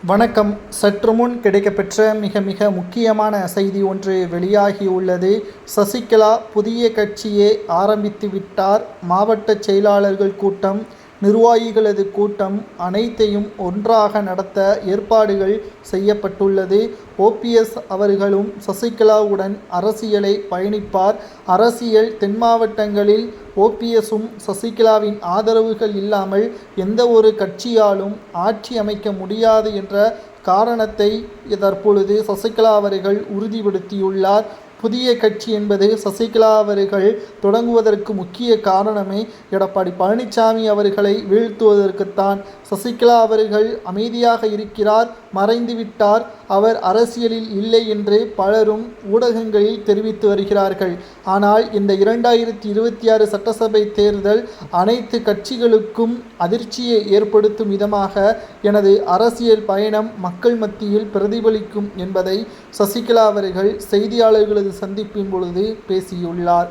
வணக்கம். சற்று முன் கிடைக்கப்பெற்ற மிக முக்கியமான செய்தி ஒன்று வெளியாகியுள்ளது. சசிகலா புதிய கட்சியை ஆரம்பித்து விட்டார். மாவட்ட செயலாளர்கள் கூட்டம், நிர்வாகிகளது கூட்டம் அனைத்தையும் ஒன்றாக நடத்த ஏற்பாடுகள் செய்யப்பட்டுள்ளது. OPS அவர்களும் சசிகலாவுடன் அரசியலை பயணிப்பார். அரசியல் தென் மாவட்டங்களில் OPSும் சசிகலாவின் ஆதரவுகள் இல்லாமல் எந்த ஒரு கட்சியாலும் ஆட்சி அமைக்க முடியாது என்ற காரணத்தை தற்பொழுது சசிகலா அவர்கள் உறுதிப்படுத்தியுள்ளார். புதிய கட்சி என்பது சசிகலா அவர்கள் தொடங்குவதற்கு முக்கிய காரணமே எடப்பாடி பழனிசாமி அவர்களை வீழ்த்துவதற்குத்தான். சசிகலா அவர்கள் அமைதியாக இருக்கிறார், மறைந்துவிட்டார், அவர் அரசியலில் இல்லை என்று பலரும் ஊடகங்களில் தெரிவித்து வருகிறார்கள். ஆனால் இந்த 2026 சட்டசபை தேர்தல் அனைத்து கட்சிகளுக்கும் அதிர்ச்சியை ஏற்படுத்தும் விதமாக எனது அரசியல் பயணம் மக்கள் மத்தியில் பிரதிபலிக்கும் என்பதை சசிகலா அவர்கள் செய்தியாளர்களது சந்திப்பின் பொழுது பேசியுள்ளார்.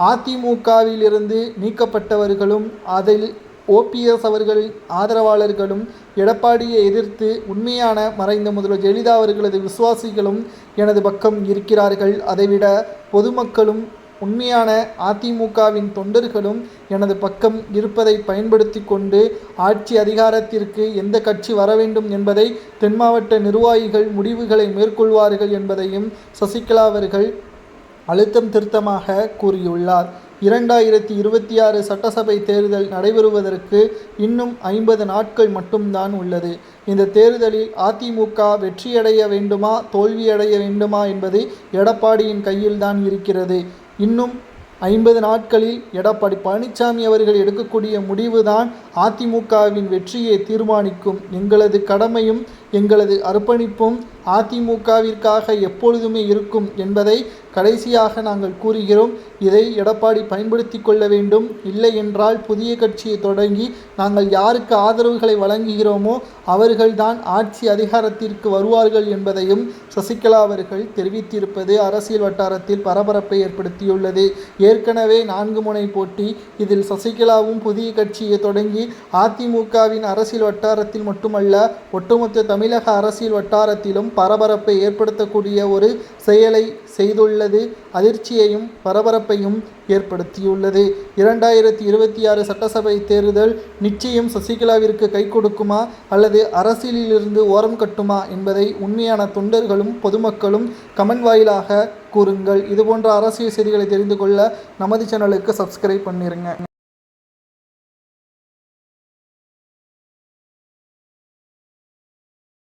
அதிமுகவில் இருந்து நீக்கப்பட்டவர்களும் அதில் OPS அவர்களின் ஆதரவாளர்களும் எடப்பாடியை எதிர்த்து உண்மையான மறைந்த முதல்வர் ஜெயலலிதா அவர்களது விசுவாசிகளும் எனது பக்கம் இருக்கிறார்கள். அதைவிட பொதுமக்களும் உண்மையான அதிமுகவின் தொண்டர்களும் எனது பக்கம் இருப்பதை பயன்படுத்தி கொண்டு ஆட்சி அதிகாரத்திற்கு எந்த கட்சி வர வேண்டும் என்பதை தென் மாவட்ட நிர்வாகிகள் முடிவுகளை மேற்கொள்வார்கள் என்பதையும் சசிகலா அவர்கள் அழுத்தம் திருத்தமாக கூறியுள்ளார். 2026 சட்டசபை தேர்தல் நடைபெறுவதற்கு இன்னும் 50 நாட்கள் மட்டும்தான் உள்ளது. இந்த தேர்தலில் அதிமுக வெற்றியடைய வேண்டுமா தோல்வியடைய வேண்டுமா என்பது எடப்பாடியின் கையில்தான் இருக்கிறது. இன்னும் 50 நாட்களில் எடப்பாடி பழனிசாமி அவர்கள் எடுக்கக்கூடிய முடிவுதான் அதிமுகவின் வெற்றியை தீர்மானிக்கும். எங்களது கடமையும் எங்களது அர்ப்பணிப்பும் அதிமுகவிற்காக எப்பொழுதுமே இருக்கும் என்பதை கடைசியாக நாங்கள் கூறுகிறோம். இதை எடப்பாடி பயன்படுத்தி கொள்ள வேண்டும். இல்லை என்றால் புதிய கட்சியை தொடங்கி நாங்கள் யாருக்கு ஆதரவுகளை வழங்குகிறோமோ அவர்கள்தான் ஆட்சி அதிகாரத்திற்கு வருவார்கள் என்பதையும் சசிகலா அவர்கள் தெரிவித்திருப்பது அரசியல் வட்டாரத்தில் பரபரப்பை ஏற்படுத்தியுள்ளது. ஏற்கனவே 4 முனை போட்டி. இதில் சசிகலாவும் புதிய கட்சியை தொடங்கி அதிமுகவின் அரசியல் வட்டாரத்தில் மட்டுமல்ல ஒட்டுமொத்த தமிழக அரசியல் வட்டாரத்திலும் பரபரப்பை ஏற்படுத்தக்கூடிய ஒரு செயலை செய்துள்ளது. அதிர்ச்சியையும் பரபரப்பையும் ஏற்படுத்தியுள்ளது. 2026 சட்டசபை தேர்தல் நிச்சயம் சசிகலாவிற்கு கை கொடுக்குமா அல்லது அரசியலிலிருந்து ஓரம் கட்டுமா என்பதை உண்மையான தொண்டர்களும் பொதுமக்களும் கமெண்ட் வாயிலாக கூறுங்கள். இதுபோன்ற அரசியல் செய்திகளை தெரிந்து கொள்ள நமது சேனலுக்கு சப்ஸ்கிரைப் பண்ணிருங்க.